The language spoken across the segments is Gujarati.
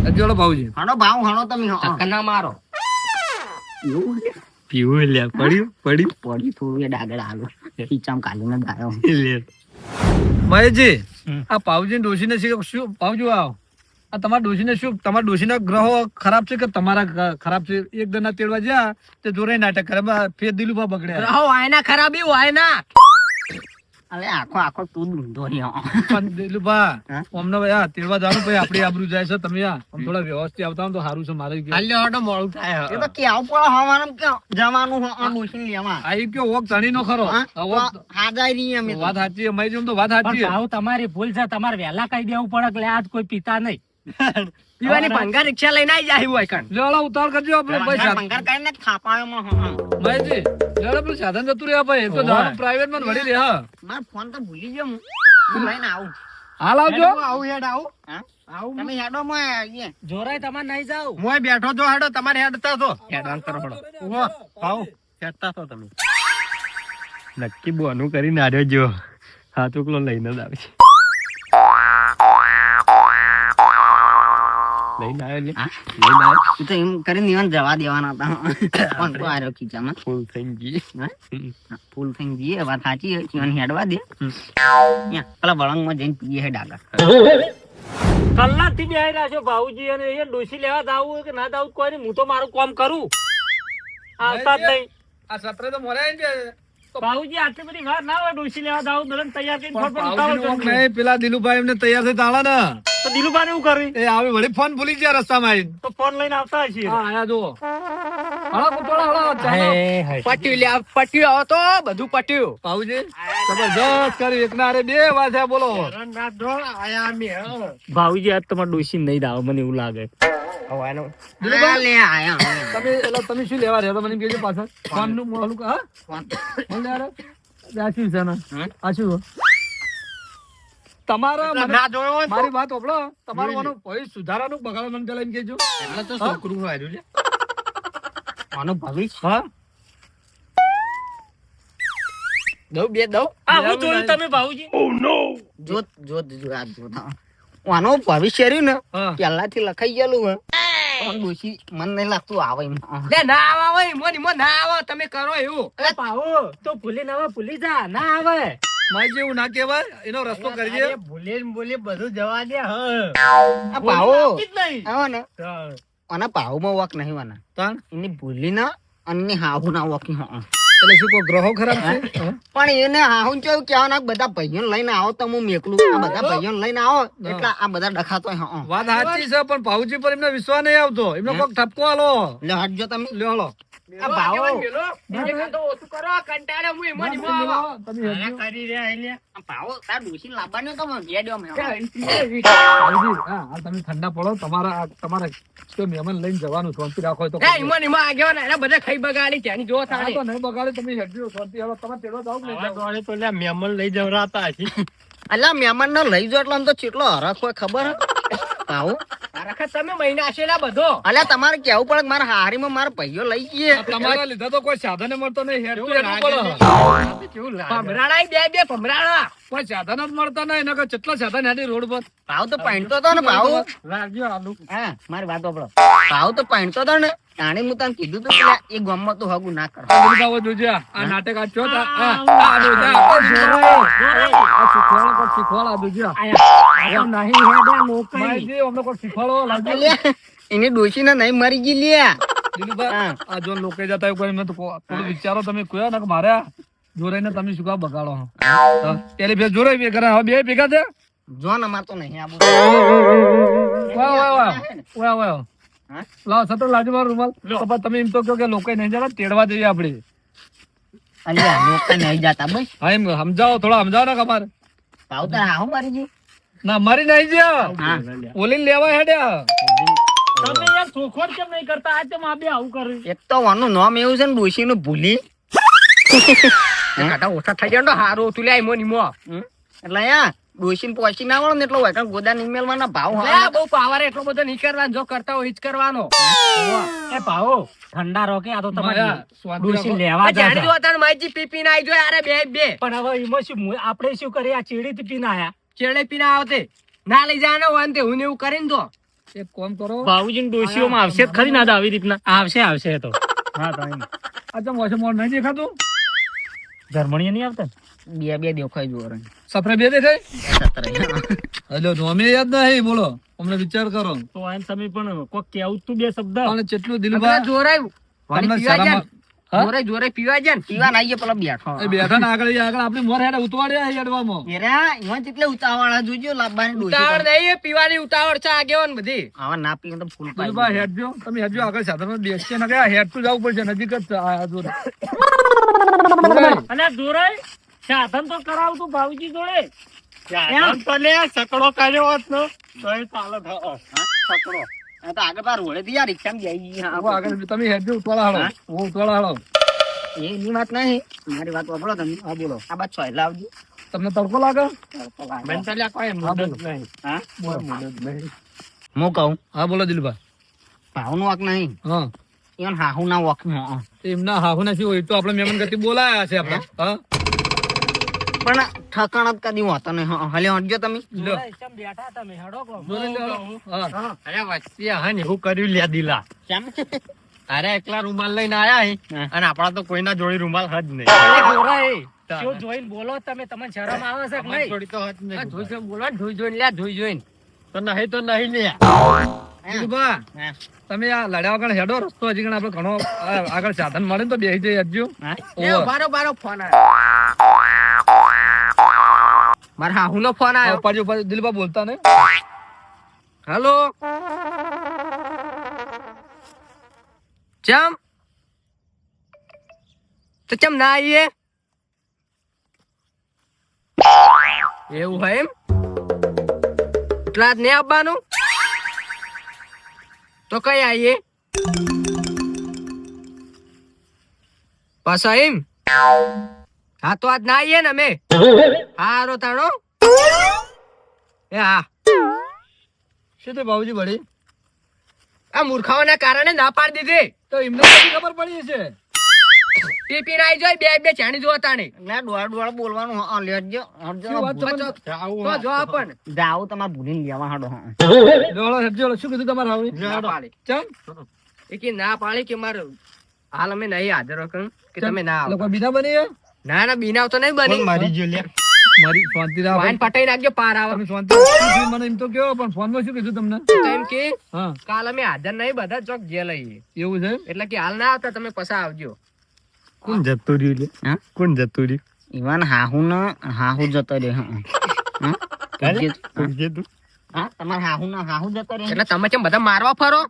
હજી ઓલો ભાવજી હાણો ભાવ હાણો તમે ચક્કર ના મારો. પીવું લે પડ્યું થોડું એ ડાગર આલો ખીચામ કાઢીને ગાયો મહેશજી આ પાવજી ડોશીને શું પાવજો આવ આ તમારા ડોશીને શું તમારા ડોશીના ગ્રહો ખરાબ છે કે તમારા ખરાબ છે? એક દના તેડવા જ્યાં તે જોરે નાટક કરે ફેર દિલુભા બગડે રહો વાયના ખરાબી વાયના. અરે આખો તું ડૂંધો પણ દિલુભા અમને યાર તેડવા જવાનું પછી આપડી આબરૂ જાય છે. તમે યાર આમ થોડા વ્યવસ્થિત આવતા હો તો સારું છે. મારે હાલ્યો હટો મોડું થાય. એ તો કેવું પડે હવાનું કે જવાનું ડોસી લેવા આ કયો વોક ધણી નો ખરો હાજાઈ રહી અમે વાત સાચી અમારી જેમ તો વાત સાચી પણ ભાવ તમારી ભૂલ છે. તમારે વહેલા કહી દેવું પડે કે આજ કોઈ પીતા નહીં. પીવાની ભંગાર રિક્ષા લઈને આવી જાય હોય કણ. લેવડો ઉતાર કરજો આપણે પૈસા ભંગાર કરીને થાપાયો મહેશજી લેવડો પેલું સાધન જતું રહ્યા ભાઈ એ તો જવાનું પ્રાઇવેટ માં વળી રહ્યા. મારો ફોન તો ભૂલી ગયો હું લઈને આવું હાલ આવજો. આવું હેડ આવું આવું તમે હેડો માં આવીએ જોરાય તમારે નહીં જાવ. મોય બેઠો છો હેડો તમારે હેડતા છો હેડવાન કરો હડો. ઓહો આવો હેડતા છો તમે નક્કી બોનું કરીને આર્યો જો હાથ ઉકલો લઈને જ આવે છે લઈને આવ્યો લે લઈને આવ્યો તું તો એમ કરીને નિવાન જવા દેવાના હતા ફોન તો આર્યો ખીચામાં ફૂલ થઈ ગઈ ફૂલ થઈ જઈએ વાત સાચી જીવન હેડવા દે પેલા વળંગમાં જઈને પીએ હે ડાગર કલાક થી બેહી રહ્યા છો ભાઉજી અને એ ડોસી લેવા જાવું કે ના જાવું કોઈ નહીં. હું તો મારું કામ કરું. આવતા જ નહીં. આ સત્ર તો મોરાય ને ભાઉજી આટલી બધી વાર ના હોય ડોસી લેવા જાવું દરન તૈયાર કરીને ફટફટ પાવજીનો ઉતાવળ વોક કરો. નહીં, પેલા દિલુભાઈ એમને તૈયાર થઈ તાળા ને તો દિલુભાને એવું કરવી એ આવે વળી ફોન ભૂલી ગયા રસ્તામાં આવીને. તો ફોન લઈને આવતા હશે. હા આયા જુઓ હળો કુતોડા હળો ચાલો. પટ્યું લ્યા પટ્યું આવો તો બધું પટ્યું. પાવજી જબરજસ્ત કર્યું એકના હારે બે વાત છે બોલો. ભાઉજી આજ તમારે ડોસી નહીં દાવ મને એવું લાગે. દિલુભાઈ લે આયા તમે શું લેવા રહ્યા હતા મને કહેજો પાછળ ફોન નું મોલું હા ફોન લે યાર આ શું છે ને આ શું તમારા ના જોયો હોય મારી વાત ઓપડો તમારું આનું ભવિષ્ય સુધારાનું બગાડો મને પેલા એમ કહેજો. એટલે તો છોકરું આવ્યું લે આનો ભવિષ્ય હા દઉં બે દઉં આ હું જોયું તમે ભાઉજી. જોત આનો ભવિષ્ય રહ્યું ને હા પેલાથી લખાઈ ગયેલું હે પણ ડોશી મન નહીં લાગતું આવે એમ લે ના આવે હોય મોની મો ના આવે તમે કરો એવું. અરે પાહો તો ભૂલી ના આવે ભૂલી જા ના આવે. મારી જેવું ના કહેવાય એનો રસ્તો કરજે. ભૂલે ને બોલે બધું જવા દે આ પાવો જ નહીં. આવો ને આના પાવમાં વોક નહીં વાના તાણ એની ભૂલી ના અને હાહુ ના વોકી એટલે શું કહો ગ્રહો ખરાબ છે પણ એને હાહુ કેવું કેવાના બધા ભાઈઓ લઈને આવો તો હું મેકલું આ બધા ભાઈઓ લઈને આવો એટલે આ બધા ડખાતો વાત સાચી છે પણ ભાઉજી પર એમને વિશ્વાસ નહીં આવતો એમને કોક ઠપકો આલો લે હટજો તમે લ્યો હલો આ ભાવો બીજે તો ઓછું કરો કંટાળે હું એમાં નહીં આવો. તમે હેડજો. કરી રહ્યા એટલે આ ભાવો તાર ડોશી લાવવાનો તો મને ભેડ્યો મેં ભાઉજી, હા હાલ તમે ઠંડા પડો તમારે તો મહેમાન લઈને જવાનું શાંતિ રાખો તો એ ઈમાં ને ઈમાં આગેવાન એના બધા ખાઈ બગાડી ત્યાંની જો હા થાળી. તો નહીં બગાડે તમે હેડજો શાંતિ હવે તમારે તેડવા જાવ કે નહીં જાવ? દોડે તો લે મહેમાન લઈ જવરાતા હશે અલ્યા મહેમાન ને લઈ જો એટલે આમ તો કેટલો હરખ હોય ખબર હે ભાવો આખા તમે મહિના આશેલા બધો. અલ્યા તમારે કેવું પડે કે મારા હારીમાં મારા ભાઈઓ લઈ ગયે આ તમારા લીધા તો કોઈ સાધન મળતો નહીં હેડતું હેડવું પડે. કેવું ભમરાડા બે ભમરાડા. કોઈ સાધન જ મળતા નહીં નકર કેટલા સાધન હેડી રોડ પર ભાવ તો પહેણતો હતો ને ભાવ રાખજો આલુ હા મારી વાત સાંભળો ભાવ તો પહેણતો હતો ને તાણે હું તને કીધું તું કે એ ગામમાં તો હગું ના કરો બતાવો જોજે આ નાટક આ ચો આ જોજે આ શીખવાડો આ જોજે આયા નહીં હેડે નોકરી. માઈજી અમને કોઈ શીખવાડો લાગજો અલ્યા, એની ડોશી ને નહીં મરી ગઈ લ્યા દિલુભાઈ આ જો લોકો જતા હોય કોઈ એમને તો થોડું વિચારો તમે કહો ને કે મારે જોરાઈને તમે શું કા બગાડો પેલી ભેજ જોરાઈ બે કરે હવે બે ભેગા છે જોન અમાર તો નહીં આબુ વાહ લાવ સતો લાજો મારો રૂમાલ તો પછી તમે એમ તો કહો કે લોકો નહીં જરા તેડવા જઈએ આપણે અલ્યા લોકો નહીં જાતા બસ હા એમ સમજાવો થોડા સમજાવો ને અમારે ભાવ તો હા હું મરી ગઈ ના મારી નહીં જ્યાં હા ઓલી લેવા હેડ્યા તમે યાર ચોખવટ કેમ નહીં કરતા આ તેમ આ બે આવું કર્યું. એક તો વાનું નામ એવું છે ને ડોશી નું ભૂલી કાટા ઓછા થઈ ગયા તો હારું તું લે ઈમો નીમો. એટલે યા ડોશી પોસી ના વળો ને એટલો હોય કારણ ગોદા નિમેલવાના ભાવ લે બહુ પાવર એટલો બધો નહીં કરવાનો જો કરતા હોય ઈ જ કરવાનો. એ ભાવો ઠંડા રોકે આ તો તમારે ડોસી લેવા જાણે જો તને માઈજી પીપી ના આવી જો અરે બે પણ હવે ઈમો શું આપણે શું કરીએ આ ચેડી થી પીને આયા ચેડે પીને આવતે ના લઈ જાને હોય ને તે હું એવું કરીને તો એક કામ કરો બાબુજીની ડોશીઓમાં આવશે જ ખરી ના આવી રીતના આવશે એ તો હા તો એમ. આ તો મોસે મોર નહીં દેખાતું જર્મની નહીં આવતા બે દેખાય જોર સફરે બે દેખાય હલો નોમે યાદ નહીં બોલો અમને વિચાર કરો તો એમ તમે પણ કોક કેવું તું બે શબ્દ પણ કેટલું દિલભા જોરાયું તમને શરમ હા? જોરે પીવા જાય ને પીવા ના પેલા બેઠો એ બેઠા ને આગળ આપડે મોર હેડા ઉતવાડ્યા હેડવામાં એરા ઈવન જેટલે ઉતાવળા જોજો લાવવાની ઉતાવળ નહીં પીવાની ઉતાવળ છે આગેવાન બધી આવા ના પીવે તો ફૂલ પાઈ દિલભા હેડજો તમે હેડજો આગળ સાધનમાં બેસશે ને ગયા હેડ તો જવું પડશે નજીક જ છે આ જોડે. અને દોરાય સાધન તો કરાવતું બાબુજી જોડે સાધન તો લે સકડો કર્યો હોત ને તોય ચાલે સકડો આ તો આગળ પાર વળે થી યાર રિક્ષામાં જઈ ઉભા આગળ તમે હેડજો ઉતવાળા હાલો હું ઉતવાળા હાલો એની વાત નહીં મારી વાત વાપરો તમે હા બોલો આ બાદ છ લાવજો તમને તડકો લાગે બંતલ્યા કોઈ મુદત નહીં હા બોલ મુદત નહીં. હું કહું હા બોલો દિલભા ભાવનું વાક નહીં હા ઈવન હાહુ ના વાક એમના હાહુ ના શું હોય તો આપણે મહેમાન ગતિ બોલાયા છે આપણે હા પણ ઠકાણ જ કદી હોતો નહીં હલે હટજો તમે લો. બેઠા તમે હેડો કો બોલો લો. હા અરે વચ્ચે હન એવું કર્યું લે દિલા કેમ અરે એકલા રૂમાલ લઈને આયા હે અને આપડા તો કોઈના જોડે રૂમાલ હજ નહીં શું જોઈને બોલો તમે તમને શરમ આવે છે કે નહીં જોડી તો હજ નહીં જોઈ બોલો જોઈ લે જોઈને તો નહીં લે દિલભા હા. તમે આ લડ્યા વગર હેડો રસ્તો હજી ગણ આપણે ઘણો આગળ સાધન મળે ને તો બેસી જઈ હજુ ઓવર. બારો ફોન મારા હાહુ નો ફોન આવ્યો ઉપાડજો, ઉપાડજો. દિલભા બોલતા ને હેલો ચમ તો ચમ ના આવીએ એવું હોય એમ એટલા જ નહીં આવવાનું તો કઈ આવીએ પાછા એમ હા તો આજ ના આવીએ ને અમે હારો તાણો એ હા શું તે બાબુજી વળી આ મૂર્ખાઓના કારણે ના પાડી દીધી તો એમને બધી ખબર પડી છે પીપી નાઈ જોઈ બે ચાણી જો તાણી ના ડોળ બોલવાનું હા લેજો શું વાત તમે તો જો આપણ જાવ તમાર ભૂલીને લેવા હાડો હા ડોળો હેડજો. શું કીધું તમારે આવી ના પાડી ચમ એ કે ના પાડી કે મારે હાલ અમે નહીં હાજર કરું કે તમે ના આવો લોકો બીના બની હે? ના બીનાવ તો નહીં બની મારી જો લે મારી શાંતિ રાખ. વાઈન પટાઈ નાખજો પાર આવે તમે શાંતિ રાખજો. મને એમ તો કહો પણ ફોન માં શું કીધું તમને તો એમ કે હા કાલ અમે હાજર નહીં બધા ચોક જે લઈએ એવું છે એટલે કે હાલ ના આવતા તમે પસા આવજો કોણ જતું રહ્યું લે હા? કોણ જતું રહ્યું ઈવન હાહુ જતો રે હા તમારે હાહુ જતો રે એટલે તમે કેમ બધા મારવા ફરો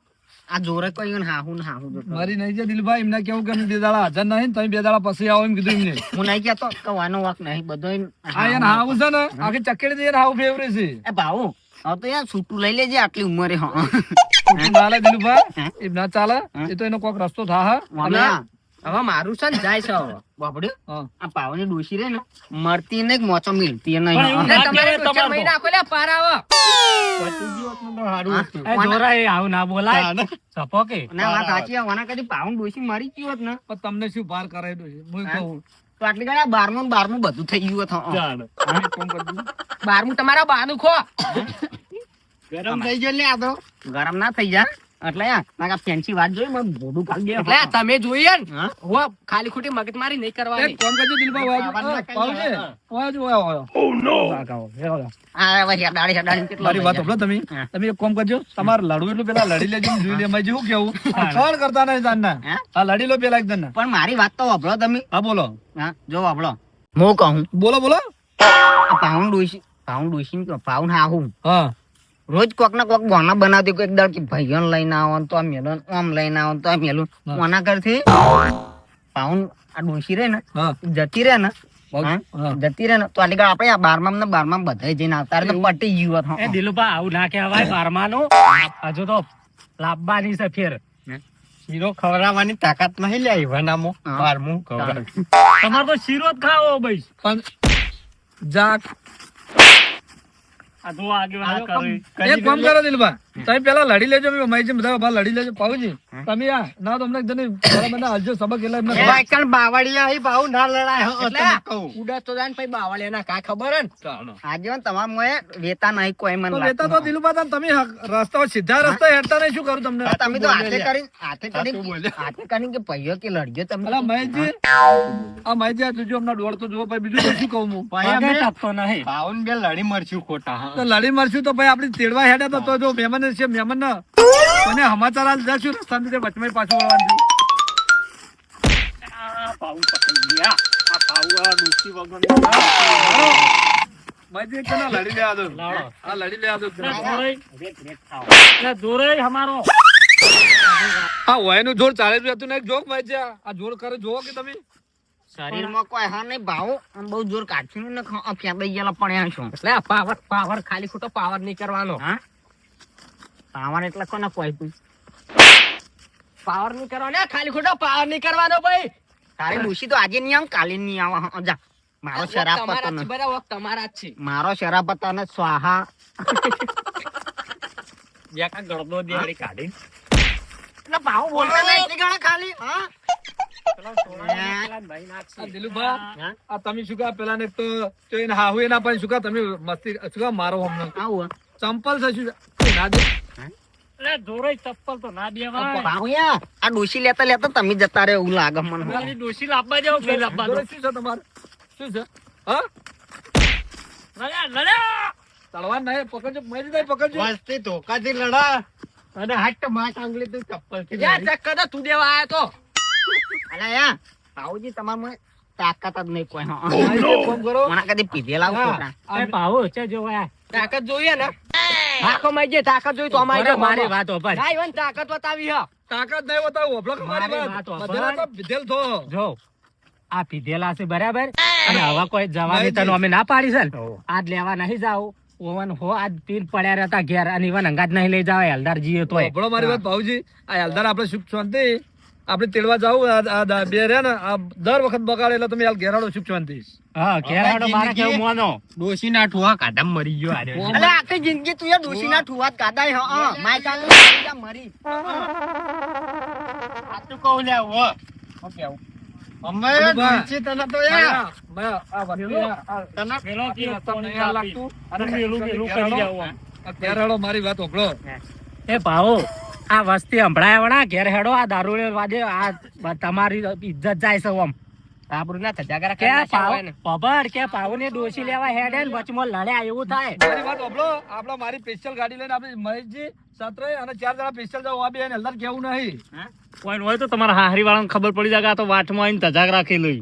આ જોરે કોઈ હાહુ જતો મારી નહીં છે દિલભાઈ એમને કેવું કે અમે બે દાડા હાજર નહીં તમે બે દાડા પછી આવો એમ કીધું એમને હું નહીં કહેતો કે વાનો વાક નહીં બધો આ એને હાવ છે ને આખી ચકેડી દે હાવ ફેવરે છે એ ભાऊ હવે તો યાર છૂટું લઈ લેજે આટલી ઉંમરે હા ચાલે દિલભાઈ એમ ના ચાલે એ તો એનો કોક રસ્તો થા હવે મારું છે ને જાય છે હવે બાપડ્યું હા આ પાવની ડોશી રે ને મરતી ને મોચો મિલતી નહીં પણ એવું ના કહેવાય તમારે તો. આખો લે પાર આવો એ જોરા એ આવું ના બોલાય સપો કે ના વાત સાચી વાના કદી પાવન ડોશી મરી ગયું હોત ને પણ તમને શું ભાર કરાવી દઉં હું કહું તો આટલી ઘણા 12મું બધું થઈ ગયું હોત ચાલ. કોમ કરજો 12મું તમારા બાનું ખો ગરમ થઈ ગયો લે આ તો ગરમ ના થઈ જાય એટલે ના ફેન્સી વાત જોઈ મને બોડું કાઢી એટલે તમે જોઈએ ને હો ખાલી ખોટી મગજ મારી નહીં કરવાની એક કામ કરજો દિલભાઈ પાવજે આ હવે હેડાડી કેટલો મારી વાત સાંભળો તમે હા. તમે એક કામ કરજો તમારે લડવું એટલું પેલા લડી લેજો ને જોઈ લે એમાં જેવું કેવું છોડ કરતા નહીં જાનના હા? આ લડી લો પેલા એક જણના. પણ મારી વાત તો વાપરો તમે હા બોલો હા જો વાપરો હું કહું બોલો બોલો પાઉન ડોશી પાઉન હાહુ હા રોજ કોક ના કોક બોના બનાવતી કોઈક દાડ કે ભાઈઓને લઈને આવો ને તો આ મેલું આમ લઈને આવો ને તો આ મેલું હા. કોના કરથી પાઉન આ ડોશી રે ને હા જતી રે ને હા. જતી રે ને તો આટલી ઘડી આપણે આ 12માં ને 12માં બધા જઈને આવતા રહે તો પટી ગયું હોત. એ દિલુભા આવું ના કહેવાય બારમાનું હજુ તો લાવવાની છે ફેર શીરો ખવડાવવાની તાકાત નહીં લે ઈવાનામાં હા. 12મું ખવડાવ તમારે તો શીરો જ ખાવો ભાઈ પણ જાક આ જો આગેવાન કરી એક કામ કરો દિલભા તમે પેલા લડી લેજો મેં મારી જેમ બધા બાર લડી લેજો પાવજી તમે આ ના તમને જને બરાબર ના હાલજો સબક એટલે એમને વાયકણ બાવળિયા હી ભાવ ના લડાય હો એટલે તને કહું ઉડા તો જાન પછી બાવળિયાના કા ખબર હે ને આજીવન તમાર મોએ વેતા નહીં કોઈ મને તો લેતા તો દિલુભા તમે રસ્તા સીધા રસ્તા હેડતા નહીં શું કરું તમને તમે તો હાથે કરીને કે પૈયો કે લડજો તમે અલા મહેશજી આ મહેશજી આ જોજો હમણાં દોડ તો જુઓ ભાઈ બીજું તો શું કહું હું પગે ટકતો નહીં ભાવન બે લડી મરશું ખોટા હા તો લડી મરશું તો ભાઈ આપડી તેડવા હેડ્યા તો જો મહેમાન છે મહેમાન ના મને સમાચાર આલ જશું રસ્તા ની વચમાં પાછું વળવાનું આ પાઉ પકડી ગયા આ પાઉ આ ડૂસી વગર મહેશજી કે ના લડી લેવા દો આ લડી લેવા દો જોરે હમારો આ વયનું જોર ચાલે જ હતું ને એક જોક મહેશજી આ જોર કરે જોવો કે તમે શરીરમાં કોઈ હા નહીં ભાવ આમ બહુ જોર કાઢશું ને ફેંદાઈ ગયેલા પડ્યા છું એટલે આ પાવર ખાલી ખોટો પાવર નહીં કરવાનો હા પાવર એટલે કોને કોઈ પાવર નહીં કરવાનો ખાલી ખોટો પાવર નહીં કરવાનો ભાઈ તારી ડૂસી તો આજે નહીં આવે કાલે નહીં આવે જા મારો શરાબ પતો ને બરાબર તમારા જ છે મારો શરાબ પતા ને સ્વાહા યા ગળદો દેડી કાઢી એટલે ભાવ બોલતા નહીં એટલી ગણા ખાલી હા આ દિલુભા આ તમે શું કા પેલા ને તો એને હાહુ એના પણ શું કા તમે મસ્તી શું કા મારો હમણાં આવું ચંપલ છે શું ના દે એટલે જોરે ચપ્પલ તો ના દેવાય ભાવયા આ ડોશી લેતા લેતા તમે જતા રહે એવું લાગે મને ડોશી લાવવા જાવ કે લાવવા જોડે શું છે તમારે શું છે હા તળવાર નહીં પકડજો મરી જાય પકડજો મસ્તી ધોકાથી લડા અને હાટ માટ આંગળી તો ચપ્પલ થી યા ચક્કર તો તું દેવા આયો તો અલા યા ભાવજી તમારે તાકાત જ નહીં કોઈ હા ફોન કરો મને કદી પીધેલા ખોટા આ ભાવો છે જોવા તાકાત જોઈએ ને આખો માં જે તાકાત જોઈ તો અમારી મારી વાત ઓપર ના ઈવન તાકાત બતાવી હ તાકાત નહીં બતાવું ઓફલો કે મારી મારી વાત વાત બધાના તો વિધેલ થો જો આ પીધેલા છે બરાબર અને હવે કોઈ જવાની તને અમે ના પાડી છે ને આજ લેવા નહીં જાવ ઓવન હો આજ પીર પડ્યા રહેતા ઘેર અને ઈવન અંગાત નહીં લઈ જાવ હલદાર જીએ તોય ઓફળો મારી વાત ભાઉજી આ હલદાર આપણે સુખ શાંતિ આપણે તેડવા જાવું આ બે રે ને આ દર વખત બગાડે એટલે તમે હાલ ઘેરાડો સુખ શાંતિ હા ઘેર હાડો મારા કેવું મોનો ડોશી ના ઠુવા કાઢા મરી ગયો આરે અલે આખી જિંદગી તું એ ડોશી ના ઠુવાત કાઢાય હા માય કાલે મરી આ તું કહું લે હો ઓકે અમે ડોશી તને તો યા આ વસ્તુ તને પેલો કે તમને આ લાગતું અને પેલું કરી જાવ આ ઘેરાડો મારી વાત ઓફળો એ ભાવો આ વસ્તી હંભળાય વણા ઘેર હેડો આ દારૂ વાજે આ તમારી ઇજ્જત જાય છે ઓમ આબરૂ ના થજાગરા કે કરી પાવ નાખ્યા હોય ને પબડ કે પાવ ને ડોસી લેવા હેડે ને વચમાં લડ્યા એવું થાય મારી વાત ઓફળો આપણે મારી સ્પેશિયલ ગાડી લઈને આપણે મહેશજી સત્રે અને 4 જણા સ્પેશિયલ જાવ આ બે હલદાર કેવું નહીં કોઈ હોય તો તમારા હાહરી વાળાને ખબર પડી જાય તો વાટમાં આવીને તજાગ રાખી લઈ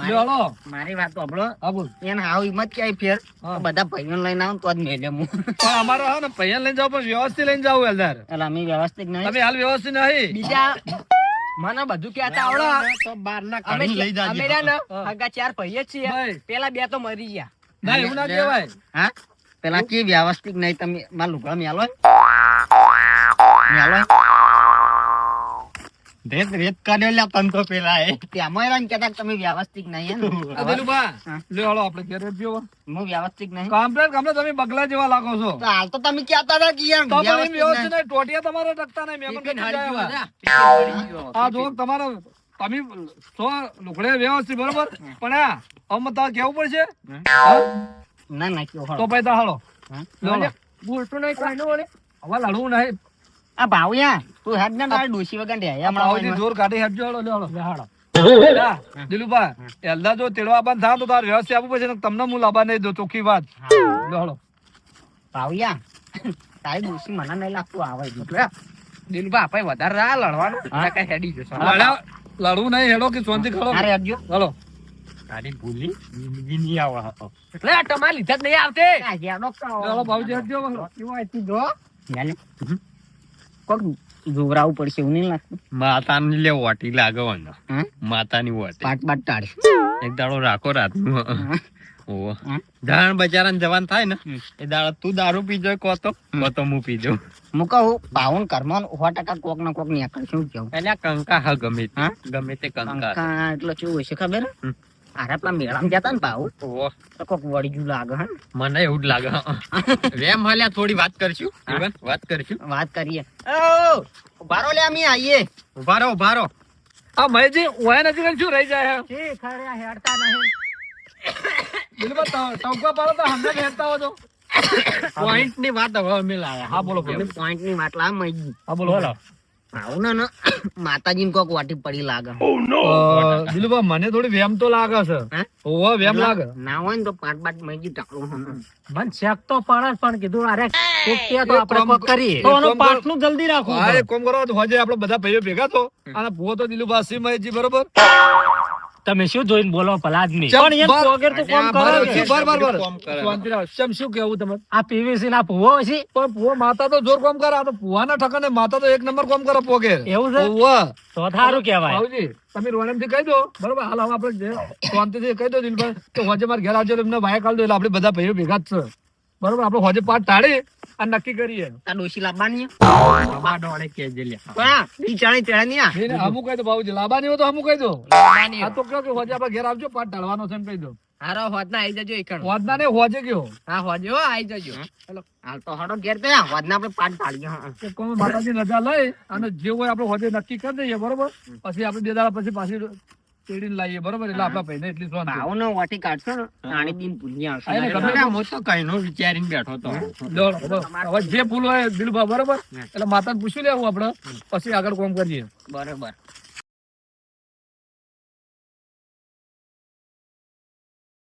લ્યો મારી વાત સાંભળો હા બોલ એને હાવ હિંમત ક્યાંય ફેર હા. બધા ભાઈઓ લઈને આવું તો જ મેલે હું પણ અમારે હા ને પૈયા લઈને જાવ પણ વ્યવસ્થિત લઈને જાવ હલદાર એટલે અમે વ્યવસ્થિત નહીં તમે હાલ વ્યવસ્થિત નહીં બીજા મને બધું કહેતા આવડે તો બાર ના અમે કાઢી લઈ જાજે અમે રહ્યા ને હગા 4 ભાઈએ જ છીએ ભાઈ. પેલા 2 તો મરી ગયા ના એવું ના કહેવાય હા પેલા કે વ્યવસ્થિત નહીં તમે માર લુગડા મેલો મેલો રેત રેત કાઢ્યો લે તન તો પેલા એ તેમાં એમ કહેતા કે તમે વ્યવસ્થિત નહીં હે ને આ દિલુભા, હા. લ્યો હાલો આપણે ઘેર જ જોવો. હું વ્યવસ્થિત નહીં કમ્પ્લેટ તમે બગલા જેવા લાગો છો તો હાલ તો તમે કહેતા હતા કે યાર તો પણ એમ વ્યવસ્થિત વ્યવસ્થિત નહીં. નહીં, ટોટિયા તમારે ટકતા નહીં, મહેમાન ટિફિન કદી હારી જાય ગયો એવા. જા. આ જો તમારે તમે સો લુગડે વ્યવસ્થિત બરોબર પણ આ આમ તમારે કેવું પડશે હા? ના ના કયો તો પછી તો હાલો હા? લ્યો હાલો. બોલતું નહીં કોઈનું વળી. હવે લડવું નહીં આ ભાવયા તું હેડ ને તારી ડોશી વગર રે આ પાવજી હમણાં જોર કાઢી હેડજો હાલો લ્યો હાલો જા, દિલુભા એલદા જો તેડવા બંધ થાય તો તારે વ્યવસ્થિત આપવું પડશે ને તમને હું લાવવા નહીં દો ચોખ્ખી વાત લ્યો હાલો ભાવયા તારી ડોશી મને નહીં લાગતું આવે છે. દિલભા આપણે વધારે રહ્યા લડવાનું એટલે કઈ હેડી જશો લડવું નહીં હેડો કે શાંતિ ખડો અરે હેડજો હાલો તારી ભૂલી જિંદગી નહીં આવા એટલે આ તમારે લીધા જ નહીં આવતે આ હેડો ચાલો ભાવજી હેડજો હેલે. કોક જોવરાવું પડશે એવું નહીં લાગતું માતાની લે વાટી લાગવાનો હા? માતાની વાટી પાટ બાટ ટાળ્યું એક દાડો રાખો રાતનું ઓવો હા? જાણ બજારાને જવાન થાય ને એ દાડો તું દારૂ પીજો કો તો હું પીજો હું કહું પાવન કર્મ 100% કોક ના કોક નીકળ શું કેવું એટલે આ કંકા હા ગમે તે હા? ગમે તે કંકા કંકા એટલે શું હોય છે ખબર હમ. અરે પેલા મેળામાં જતા ને ભાવ ઓહો, તો કોક વળી ગયું લાગે હે મને એવું જ લાગે વેમ હાલ્યા થોડી વાત કરશું જીવન, વાત કરશું. વાત કરીએ ઉભારો લે અમે આવીએ ઉભા રહો. આ મહેશજી ઓય નથી કરી શું રહી જાય એ ખરે આ હેડતા નહીં દિલબા ટવકા પાડો તો હમને હેરતા હો તો પોઈન્ટ ની વાત હવે અમે લાયા. હા બોલો બોલો પોઈન્ટ ની માટલા મઈ હા બોલો બોલો આવું ને માતાજી કોક વાટી પડી લાગે દિલુભા મને થોડી વેમ તો લાગે છે હે? ઓહો વેમ લાગે ના હોય ને તો પાંચ પાંચ મઈ ટાળું મન શેક તો પડે જ, પણ કીધું અરે કોક કે તો આપણે કામ કોક કરીએ એક તો એનું કામ કર. પાટલું જલ્દી રાખવું હા પડે. એક કામ કરો તો હોજે આપણે બધા ભાઈઓ ભેગા થો અને ભૂવો તો દિલુભા સી મહેશજી બરોબર તમે શું જોઈને બોલો ભલા આદમી? ચમ, પણ એમ બાર- પોગેર તો કોમ કરે બરાબર છે. છે, બરાબર. કામ કરે. શાંતિ રાખ. ચમ શું કેવું તમારે આ પીવીસી ના ભૂવો છે પણ ભૂવો માતા તો જોર કામ કરે આ તો ભૂવાના ઠકાને માતા તો એક નંબર કામ કરે પોકે એવું છે? ઓહો. તો સારું કહેવાય. ભાવજી તમે રોણમથી કહી દો બરોબર હાલ હવે આપણે શાંતિથી કહી દો દિલભાઈ તો હોજે મારે ઘેર આવજો એમને ભાઈ કાઢ દો એટલે આપણે બધા ભાઈઓ ભેગા જ છે બરોબર આપણે હોજે પાઠ ટાળી અને નક્કી કરીએ આ ડોશી લાવવાની બાબા ડોળે કેજે લ્યા. ઈ ચાણી તેડા ની નહીં, હમું કહી દો ભાવજી લાબાની હોય તો હમું કહી દો લાવવાની આ તો કહો કે હોજે આપણે ઘેર આવજો પાઠ ટાળવાનો છે એમ કહી દો હારો હોદના આઈ જજો એકણ હોજના ને હોજે કયો હા હોજો આઈ જજો ચલો હાલ તો હડો ઘેર તો હોદના આપણે પાટ ઢાળીએ કે કોઈ માતાજી રજા લઈ અને જે હોય આપણે હોજે નક્કી કરી દઈએ બરોબર પછી આપણે બે દાડા પછી પાછી તેડીને લાવીએ બરોબર એટલે આપણા ભાઈને એટલી શાંતિ. ભાવ નો વાટી કાઢશો ને આણી દિન ભૂલી હા, એને આવશે ગમે હું તો કઈનો વિચારીને બેઠો તો. લો, લો. હવે જે ભૂલ હોય દિલભા બરોબર એટલે માતાને પૂછી લેવું આપણે પછી આગળ કામ કરીએ બરોબર